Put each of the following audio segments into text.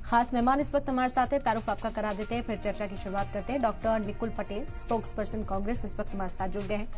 खास मेहमान इस वक्त हमारे साथ है, तारुफ आपका करा देते हैं, फिर चर्चा की शुरुआत करते हैं। Doctor Nikul Patel, spokes person Congress, इस वक्त हमारे साथ जुड़ गए हैं।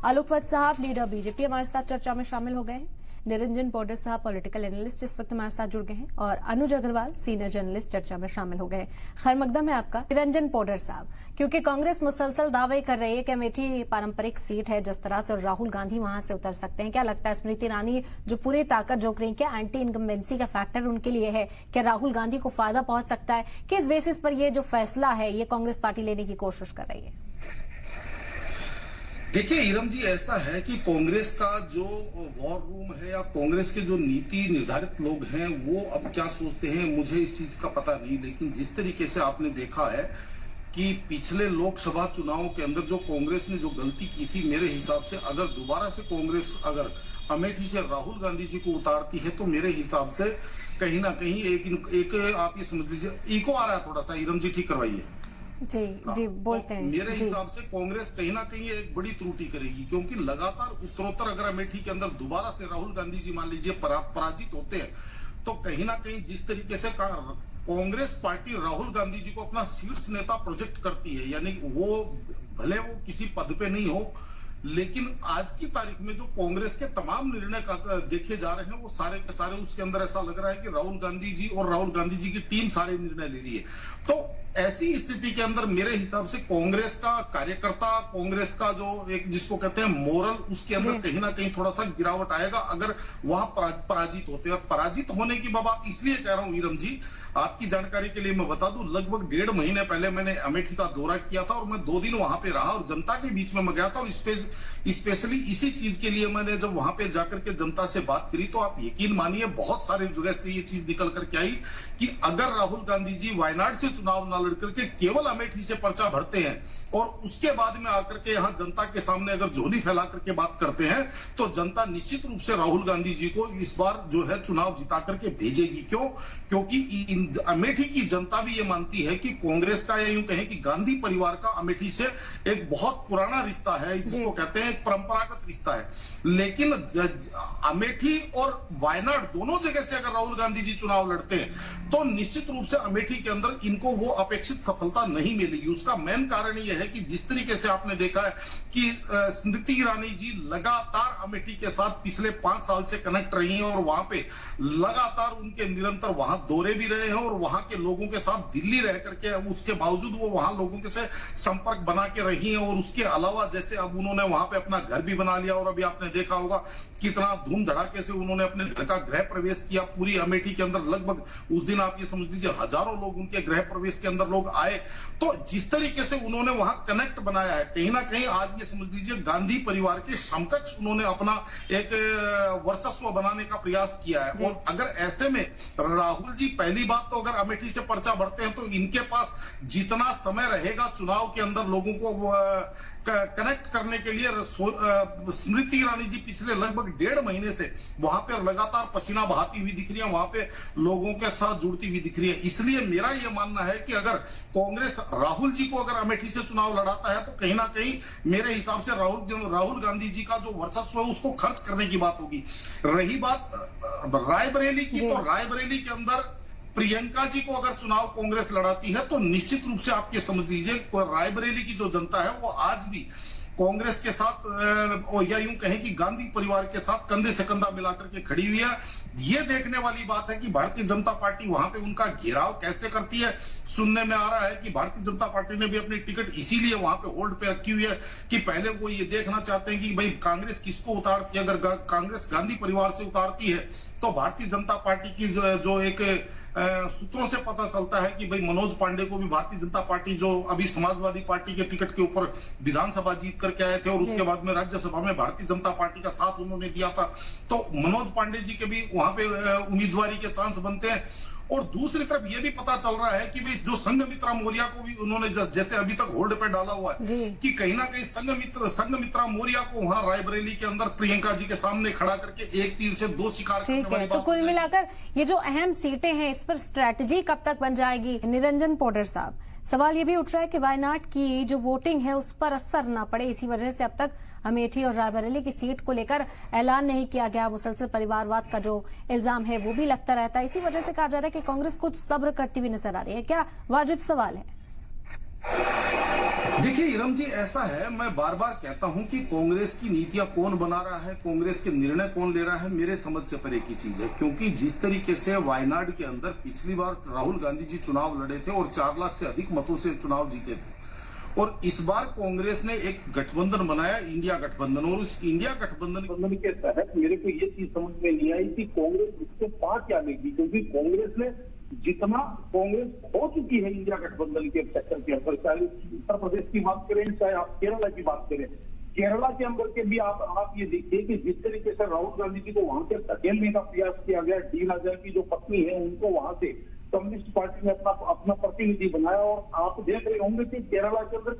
आलोक वत्स साहब, लीडर बीजेपी, हमारे साथ चर्चा में शामिल हो गए हैं। निरंजन पॉडर साहब, पॉलिटिकल एनालिस्ट, इस वक्त हमारे साथ जुड़ गए हैं। और अनुज अग्रवाल, सीनियर जर्नलिस्ट, चर्चा में शामिल हो गए। खैर मकदम है आपका। निरंजन पॉडर साहब, क्योंकि कांग्रेस मुसलसल दावे कर रही है कि अमेठी पारंपरिक सीट है जिस तरह से, और राहुल गांधी वहां से उतर सकते हैं, क्या लगता है स्मृति ईरानी जो पूरी ताकत झोंक रही है, एंटी इनकम्बेंसी का फैक्टर उनके लिए है, क्या राहुल गांधी को फायदा पहुंच सकता है? किस बेसिस पर ये जो फैसला है ये कांग्रेस पार्टी लेने की कोशिश कर रही है? देखिए इरम जी, ऐसा है कि कांग्रेस का जो वॉर रूम है या कांग्रेस के जो नीति निर्धारित लोग हैं वो अब क्या सोचते हैं मुझे इस चीज का पता नहीं, लेकिन जिस तरीके से आपने देखा है कि पिछले लोकसभा चुनावों के अंदर जो कांग्रेस ने जो गलती की थी, मेरे हिसाब से अगर दोबारा से कांग्रेस अगर अमेठी से राहुल गांधी जी को उतारती है तो मेरे हिसाब से कहीं ना कहीं एक आप ये समझ लीजिए, इको आ रहा है थोड़ा सा, इरम जी ठीक करवाइए। जी जी बोलते हैं। मेरे हिसाब से कांग्रेस कहीं ना कहीं एक बड़ी त्रुटि करेगी, क्योंकि लगातार उत्तरोत्तर अगर अमेठी के अंदर दोबारा से राहुल गांधी जी मान लीजिए पराजित होते हैं तो कहीं ना कहीं जिस तरीके से कांग्रेस पार्टी राहुल गांधी जी को अपना शीर्ष नेता प्रोजेक्ट करती है, यानी वो भले वो किसी पद पे नहीं हो, लेकिन आज की तारीख में जो कांग्रेस के तमाम निर्णय देखे जा रहे हैं वो सारे के सारे उसके अंदर ऐसा लग रहा है कि राहुल गांधी जी और राहुल गांधी जी की टीम सारे निर्णय ले रही है। तो ऐसी स्थिति के अंदर मेरे हिसाब से कांग्रेस का कार्यकर्ता, कांग्रेस का जो एक जिसको कहते हैं मोरल, उसके अंदर कहीं ना कहीं थोड़ा सा गिरावट आएगा अगर वहां पराजित होते हैं। पराजित होने की बात इसलिए कह रहा हूं ईरम जी, आपकी जानकारी के लिए मैं बता दूं, लगभग 1.5 महीने पहले मैंने अमेठी का दौरा किया था और मैं 2 दिन वहां पे रहा और जनता के बीच में मैं गया था और स्पेशली इसी चीज के लिए मैंने जब वहां पे जाकर के जनता से बात करी तो आप यकीन मानिए बहुत सारी जगह से ये चीज निकल करके आई कि अगर राहुल गांधी जी वायनाड से चुनाव ना लड़ करके केवल अमेठी से पर्चा भरते हैं और उसके बाद में आकर के यहाँ जनता के सामने अगर झोली फैला करके बात करते हैं तो जनता निश्चित रूप से राहुल गांधी जी को इस बार जो है चुनाव जिता करके भेजेगी। क्यों? क्योंकि अमेठी की जनता भी ये मानती है कि कांग्रेस का, या यूं कहें कि गांधी परिवार का अमेठी से एक बहुत पुराना रिश्ता है, जिसको कहते हैं एक परंपरागत रिश्ता है। लेकिन अमेठी और वायनाड दोनों जगह से अगर राहुल गांधी जी चुनाव लड़ते हैं तो निश्चित रूप से अमेठी के अंदर इनको वो अपेक्षित सफलता नहीं मिलेगी। उसका मेन कारण यह है कि जिस तरीके से आपने देखा है कि स्मृति ईरानी जी लगातार अमेठी के साथ पिछले 5 साल से कनेक्ट रही हैं और वहां पे लगातार उनके निरंतर वहां दौरे भी रहे हैं और वहां के लोगों के साथ दिल्ली रह करके उसके बावजूद वो वहां लोगों के से संपर्क बना के रही हैं। और उसके अलावा जैसे अब उन्होंने वहां पे अपना घर भी बना लिया और अभी आपने देखा होगा कितना धूम धड़ाके से उन्होंने अपने घर का गृह प्रवेश किया। पूरी अमेठी के अंदर लगभग उस दिन आप ये समझ लीजिए हजारों लोग उनके गृह प्रवेश के अंदर लोग आए। तो जिस तरीके से उन्होंने वहां कनेक्ट बनाया है, कहीं ना कहीं आज ये समझ लीजिए गांधी परिवार के समकक्ष उन्होंने अपना एक वर्चस्व बनाने का प्रयास किया है। और अगर ऐसे में राहुल जी, पहली बात तो अगर अमेठी से पर्चा भरते हैं तो इनके पास जितना समय रहेगा चुनाव के अंदर लोगों को कनेक्ट करने के लिए, स्मृति ईरानी जी पिछले लगभग 1.5 महीने से वहां पे लगातार पसीना बहाती हुई दिख रही है, वहां पे लोगों के साथ जुड़ती हुई दिख रही है। इसलिए मेरा यह मानना है कि अगर कांग्रेस राहुल जी को अगर अमेठी से चुनाव लड़ाता है तो कहीं ना कहीं मेरे हिसाब से राहुल गांधी जी का जो वर्चस्व है उसको खर्च करने की बात होगी। रही बात रायबरेली की, तो रायबरेली के अंदर प्रियंका जी को अगर चुनाव कांग्रेस लड़ाती है तो निश्चित रूप से आप ये समझ लीजिए रायबरेली की जो जनता है वो आज भी कांग्रेस के साथ, या यूं कहें कि गांधी परिवार के साथ कंधे से कंधा मिलाकर के खड़ी हुई है। ये देखने वाली बात है कि भारतीय जनता पार्टी वहां पे उनका घेराव कैसे करती है। सुनने में आ रहा है कि भारतीय जनता पार्टी ने भी अपनी टिकट इसीलिए वहां पे होल्ड पे रखी हुई है कि पहले वो ये देखना चाहते हैं कि भाई कांग्रेस किसको उतारती है। अगर कांग्रेस गांधी परिवार से उतारती है तो भारतीय जनता पार्टी की जो एक सूत्रों से पता चलता है कि भाई मनोज पांडे को भी भारतीय जनता पार्टी, जो अभी समाजवादी पार्टी के टिकट के ऊपर विधानसभा जीत करके आए थे और उसके बाद में राज्यसभा में भारतीय जनता पार्टी का साथ उन्होंने दिया था, तो मनोज पांडे जी के भी वहां पे उम्मीदवारी के चांस बनते हैं। और दूसरी तरफ ये भी पता चल रहा है कि भाई जो संघमित्रा मौर्य को भी उन्होंने जैसे अभी तक होल्ड पे डाला हुआ है कि कहीं ना कहीं संघमित्रा मौर्य को वहां रायबरेली के अंदर प्रियंका जी के सामने खड़ा करके एक तीर से 2 शिकार करने वाली बात। तो कुल मिलाकर ये जो अहम सीटें हैं इस पर स्ट्रैटेजी कब तक बन जाएगी? निरंजन पॉडर साहब, सवाल ये भी उठ रहा है कि वायनाड की जो वोटिंग है उस पर असर ना पड़े, इसी वजह से अब तक अमेठी और रायबरेली की सीट को लेकर ऐलान नहीं किया गया। मुसलसल परिवारवाद का जो इल्जाम है वो भी लगता रहता है। इसी वजह से कहा जा रहा है कि कांग्रेस कुछ सब्र करती हुई नजर आ रही है। क्या वाजिब सवाल है? देखिए इरम जी, ऐसा है, मैं बार बार कहता हूं कि कांग्रेस की नीतियां कौन बना रहा है, कांग्रेस के निर्णय कौन ले रहा है, मेरे समझ से परे की चीज है। क्योंकि जिस तरीके से वायनाड के अंदर पिछली बार राहुल गांधी जी चुनाव लड़े थे और 4 लाख से अधिक मतों से चुनाव जीते थे, और इस बार कांग्रेस ने एक गठबंधन बनाया, इंडिया गठबंधन, और उस इंडिया गठबंधन के तहत मेरे को ये चीज समझ में नहीं आई कि कांग्रेस इसको पा क्या लेगी, क्योंकि कांग्रेस ने जितना कांग्रेस हो चुकी है इंडिया गठबंधन के सेक्टर के अंदर, चाहे उत्तर प्रदेश की बात करें, चाहे आप केरला की बात करें, केरला के अंदर के भी आप ये देखिए कि जिस तरीके से राहुल गांधी जी को वहां से धकेलने का प्रयास किया गया, डी राजा की जो पत्नी है उनको वहां से कम्युनिस्ट पार्टी ने अपना प्रतिनिधि बनाया, और आप देख रहे होंगे कि केरला के अंदर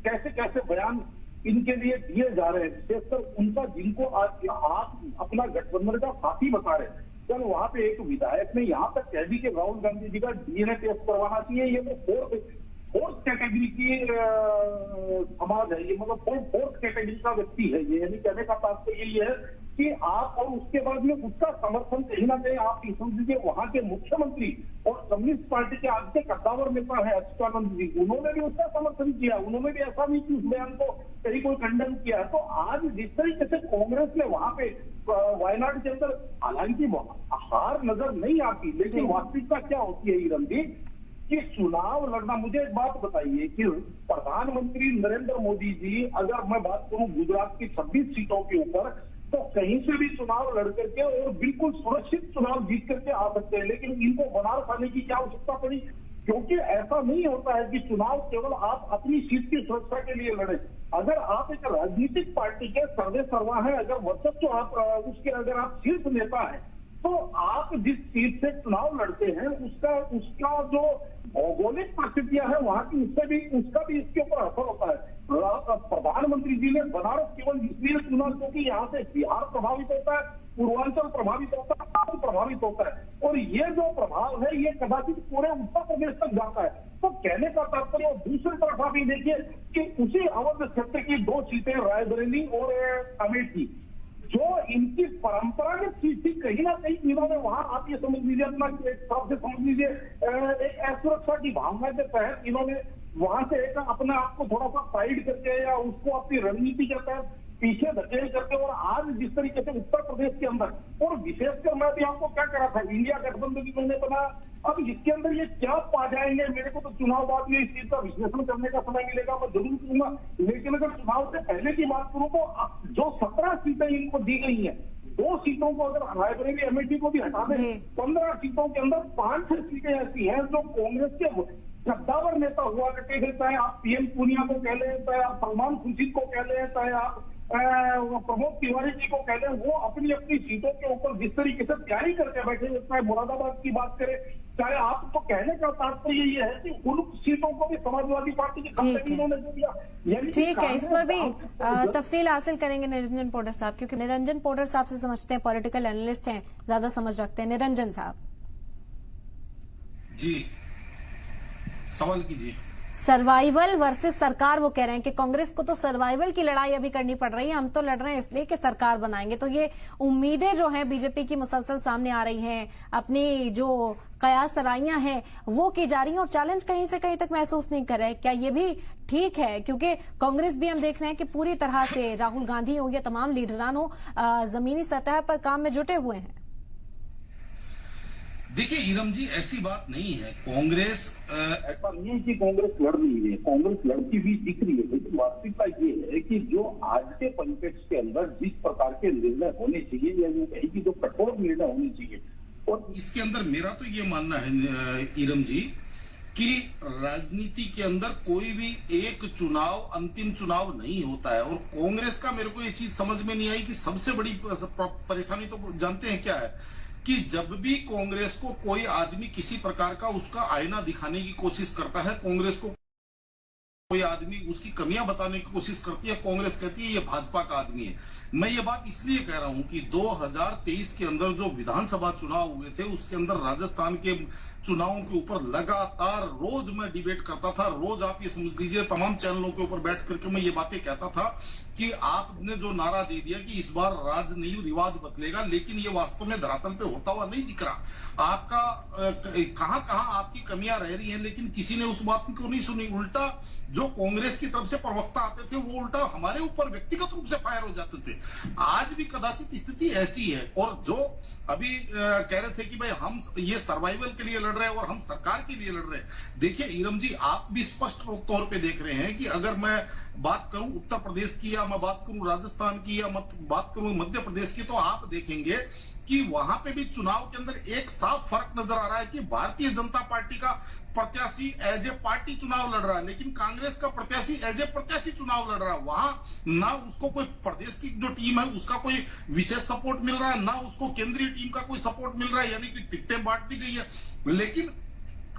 कैसे कैसे बयान इनके लिए दिए जा रहे हैं, विशेषकर उनका जिनको आप अपना गठबंधन का साथी बता रहे हैं। कल वहां पे एक विधायक ने यहाँ तक कह दी कि राहुल गांधी जी का डीएनए टेस्ट करवाना चाहिए। ये तो फोर्थ कैटेगरी की समाज है, ये मतलब फोर्थ कैटेगरी का व्यक्ति है ये। यानी कहने का तात्पर्य यही है कि आप, और उसके बाद में उसका समर्थन कहीं ना कहीं आप समझ लीजिए वहां के मुख्यमंत्री और कम्युनिस्ट पार्टी के आज के कद्दावर नेता है अच्युतानंद जी, उन्होंने भी उसका समर्थन किया। उन्होंने भी ऐसा नहीं कि उस बयान को कहीं कोई खंडन किया। तो आज जिस तरीके से कांग्रेस ने वहां पे वायनाड के अंदर, हालांकि हार नजर नहीं आती, लेकिन वास्तविकता क्या होती है रणदीप कि चुनाव लड़ना, मुझे एक बात बताइए कि प्रधानमंत्री नरेंद्र मोदी जी, अगर मैं बात करूं गुजरात की 26 सीटों के ऊपर, तो कहीं से भी चुनाव लड़ करके और बिल्कुल सुरक्षित चुनाव जीत करके आ सकते हैं, लेकिन इनको बनारस आने की क्या आवश्यकता पड़ी? क्योंकि ऐसा नहीं होता है कि चुनाव केवल आप अपनी सीट की सुरक्षा के लिए लड़े। अगर आप एक राजनीतिक पार्टी के सर्वे सर्वा है, अगर वर्चस्व आप उसके अगर आप शीर्ष नेता है, तो आप जिस सीट से चुनाव लड़ते हैं उसका जो भौगोलिक परिस्थितियां है वहां की, उसका भी इसके ऊपर असर होता है। प्रधानमंत्री जी ने बनारस केवल इसलिए चुना क्योंकि यहाँ से बिहार प्रभावित होता है, पूर्वांचल प्रभावित होता है, आसाम प्रभावित होता है, और ये जो प्रभाव है ये कदाचित पूरे उत्तर प्रदेश तक जाता है। तो कहने का तात्पर्य, और दूसरी तरफ आप ये देखिए कि उसी अवध क्षेत्र की 2 सीटें रायबरेली और अमेठी, जो इनकी परंपरागत चीज थी, कहीं ना कहीं इन्होंने वहां, आप ये समझ लीजिए अपना एक हिसाब से समझ लीजिए एक असुरक्षा की भावना के तहत इन्होंने वहां से एक अपने आप को थोड़ा सा साइड करके या उसको अपनी रणनीति के तहत पीछे धकेल करके, और आज जिस तरीके से उत्तर प्रदेश के अंदर, और विशेषकर मैं भी आपको क्या करा था, इंडिया गठबंधन की मैंने बना, अब इसके अंदर ये क्या पा जाएंगे, मेरे को तो चुनाव बाद में इस चीज का विश्लेषण करने का समय मिलेगा, मैं जरूर करूंगा। लेकिन अगर चुनाव से पहले की बात करूं तो जो 17 सीटें इनको दी गई हैं, 2 सीटों को अगर रायबरेली अमेठी को भी हटा दें, 15 सीटों के अंदर 5-6 सीटें ऐसी हैं जो कांग्रेस के कद्दावर नेता हुआ करते थे, चाहे आप पीएम पूनिया को कह लें, चाहे आप सलमान खुर्शीद को कह लें, चाहे आप प्रमोद तिवारी जी को कह लें, वो अपनी अपनी सीटों के ऊपर जिस तरीके से तैयारी करके बैठे, चाहे मुरादाबाद की बात करें, चाहे आप तो कहने का तात्पर्य ये है कि उन सीटों को भी समाजवादी पार्टी के कंपनियों ने दे दिया। ठीक है, इस पर भी तफसील हासिल करेंगे निरंजन पोडर साहब, क्योंकि निरंजन पोडर साहब से समझते हैं, पॉलिटिकल एनालिस्ट हैं, ज्यादा समझ रखते हैं। निरंजन साहब जी, सवाल कीजिए। सर्वाइवल वर्सेस सरकार, वो कह रहे हैं कि कांग्रेस को तो सर्वाइवल की लड़ाई अभी करनी पड़ रही है, हम तो लड़ रहे हैं इसलिए कि सरकार बनाएंगे। तो ये उम्मीदें जो हैं बीजेपी की मुसलसल सामने आ रही हैं, अपनी जो कयास सराइयां हैं वो की जा रही हैं, और चैलेंज कहीं से कहीं तक महसूस नहीं कर रहे। क्या ये भी ठीक है? क्योंकि कांग्रेस भी हम देख रहे हैं कि पूरी तरह से राहुल गांधी हो या तमाम लीडरान हो, जमीनी सतह पर काम में जुटे हुए हैं। देखिए इरम जी, ऐसी बात नहीं है, कांग्रेस ऐसा नहीं है कि कांग्रेस लड़ रही है, कांग्रेस लड़ती हुई दिख रही है, लेकिन वास्तविकता ये है कि जो आज के परिप्रेक्ष्य के अंदर जिस प्रकार के निर्णय होने चाहिए, या यूं कहीं की जो कठोर निर्णय होने चाहिए, और इसके अंदर मेरा तो ये मानना है इरम जी कि राजनीति के अंदर कोई भी एक चुनाव अंतिम चुनाव नहीं होता है। और कांग्रेस का मेरे को ये चीज समझ में नहीं आई कि सबसे बड़ी परेशानी तो जानते हैं क्या है, कि जब भी कांग्रेस को कोई आदमी किसी प्रकार का उसका आईना दिखाने की कोशिश करता है, कांग्रेस को कोई आदमी उसकी कमियां बताने की कोशिश करती है, कांग्रेस कहती है ये भाजपा का आदमी है। मैं ये बात इसलिए कह रहा हूं कि 2023 के अंदर जो विधानसभा चुनाव हुए थे उसके अंदर राजस्थान के चुनावों के ऊपर लगातार रोज मैं डिबेट करता था। रोज आप ये समझ लीजिए तमाम चैनलों के ऊपर बैठ करके मैं ये बातें कहता था कि आपने जो नारा दे दिया कि इस बार राज नहीं रिवाज बदलेगा, लेकिन ये वास्तव में धरातल पे होता हुआ नहीं दिख रहा। आपका कहां कहां आपकी कमियां रह रही हैं, लेकिन किसी ने उस बात को नहीं सुनी। उल्टा जो कांग्रेस की तरफ से प्रवक्ता आते थे वो उल्टा हमारे ऊपर व्यक्तिगत रूप से फायर हो जाते थे। आज भी कदाचित स्थिति ऐसी है। और जो अभी कह रहे थे कि भाई हम ये सर्वाइवल के लिए लड़ रहे हैं और हम सरकार के लिए लड़ रहे हैं। देखिए ईरम जी, आप भी स्पष्ट तौर पे देख रहे हैं कि अगर मैं बात करूं उत्तर प्रदेश की, या मैं बात करूं राजस्थान की, या बात करूं मध्य प्रदेश की, तो आप देखेंगे कि वहां पे भी चुनाव के अंदर एक साफ फर्क नजर आ रहा है कि भारतीय जनता पार्टी का प्रत्याशी एज ए पार्टी चुनाव लड़ रहा है, लेकिन कांग्रेस का प्रत्याशी एज ए प्रत्याशी चुनाव लड़ रहा है। वहां ना उसको कोई प्रदेश की जो टीम है उसका कोई विशेष सपोर्ट मिल रहा है, ना उसको केंद्रीय टीम का कोई सपोर्ट मिल रहा है, यानी कि टिकटें बांट दी गई है। लेकिन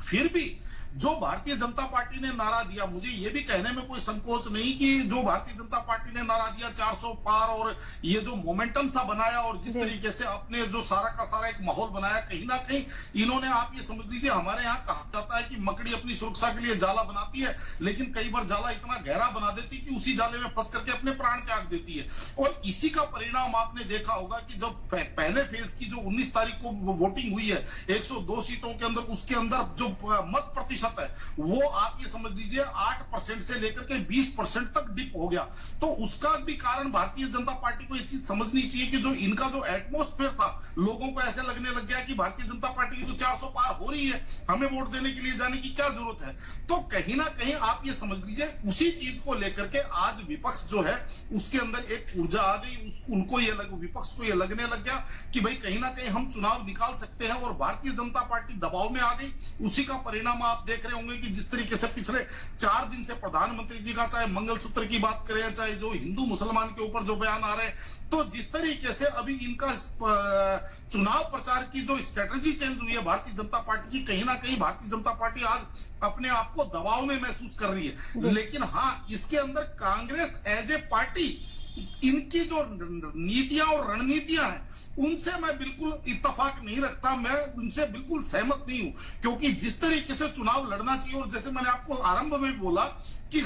फिर भी जो भारतीय जनता पार्टी ने नारा दिया, मुझे ये भी कहने में कोई संकोच नहीं कि जो भारतीय जनता पार्टी ने नारा दिया 400 पार, और ये जो मोमेंटम सा बनाया और जिस तरीके से अपने जो सारा का सारा एक माहौल बनाया, कहीं ना कहीं इन्होंने, आप ये समझ लीजिए, हमारे यहाँ कहा जाता है कि मकड़ी अपनी सुरक्षा के लिए जाला बनाती है, लेकिन कई बार जाला इतना गहरा बना देती कि उसी जाले में फंस करके अपने प्राण त्याग देती है। और इसी का परिणाम आपने देखा होगा कि जब पहले फेज की जो 19 तारीख को वोटिंग हुई है 102 सीटों के अंदर, उसके अंदर जो मत प्रतिशत है वो आप ये समझ लीजिए 8% से लेकर के 20% तक डिप हो गया। तो उसका भी कारण भारतीय जनता पार्टी को ये चीज समझनी चाहिए कि जो इनका जो एटमॉस्फेयर था, लोगों को ऐसे लगने लग गया कि भारतीय जनता पार्टी की तो 400 पार हो रही है, हमें वोट देने के लिए जाने की क्या जरूरत है। तो कहीं ना कहीं आप ये समझ लीजिए उसी चीज को लेकर के आज विपक्ष जो है उसके अंदर एक ऊर्जा आ गई, उनको ये विपक्ष को ये लगने लग गया कि भाई कहीं ना कहीं हम चुनाव निकाल सकते हैं, और भारतीय जनता पार्टी दबाव में आ गई। उसी का परिणाम आप देख रहे होंगे कि जिस तरीके से पिछले 4 दिन से प्रधानमंत्री जी का, चाहे मंगलसूत्र की बात करें, चाहे जो हिंदू मुसलमान के ऊपर जो बयान आ रहे हैं, तो जिस तरीके से अभी इनका चुनाव प्रचार की जो स्ट्रेटजी चेंज हुई है भारतीय जनता पार्टी की, कहीं ना कहीं भारतीय जनता पार्टी आज अपने आप को दबाव में महसूस कर रही है। लेकिन हाँ, इसके अंदर कांग्रेस एज ए पार्टी, इनकी जो नीतियां और रणनीतियां हैं उनसे मैं बिल्कुल इत्तेफाक नहीं रखता, मैं उनसे बिल्कुल सहमत नहीं हूं। क्योंकि जिस तरीके से चुनाव लड़ना चाहिए, और जैसे मैंने आपको आरंभ में बोला कि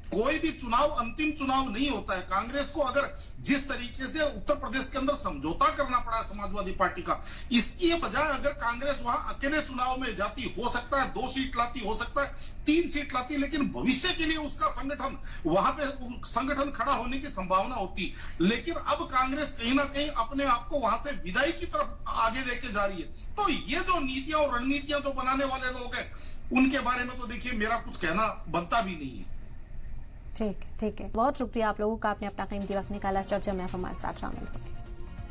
कोई भी चुनाव अंतिम चुनाव नहीं होता है। कांग्रेस को अगर जिस तरीके से उत्तर प्रदेश के अंदर समझौता करना पड़ा समाजवादी पार्टी का, इसकी बजाय अगर कांग्रेस वहां अकेले चुनाव में जाती, हो सकता है 2 सीट लाती, हो सकता है 3 सीट लाती, लेकिन भविष्य के लिए उसका संगठन, वहां पे संगठन खड़ा होने की संभावना होती। लेकिन अब कांग्रेस कहीं ना कहीं अपने आप को वहां से विदाई की तरफ आगे लेके जा रही है। तो ये जो नीतियां और रणनीतियां जो बनाने वाले लोग हैं, उनके बारे में तो देखिए मेरा कुछ कहना बनता भी नहीं है। ठीक है। बहुत शुक्रिया आप लोगों का, आपने अपना कीमती वक्त निकाला, चर्चा में आप हमारे साथ शामिल हुए।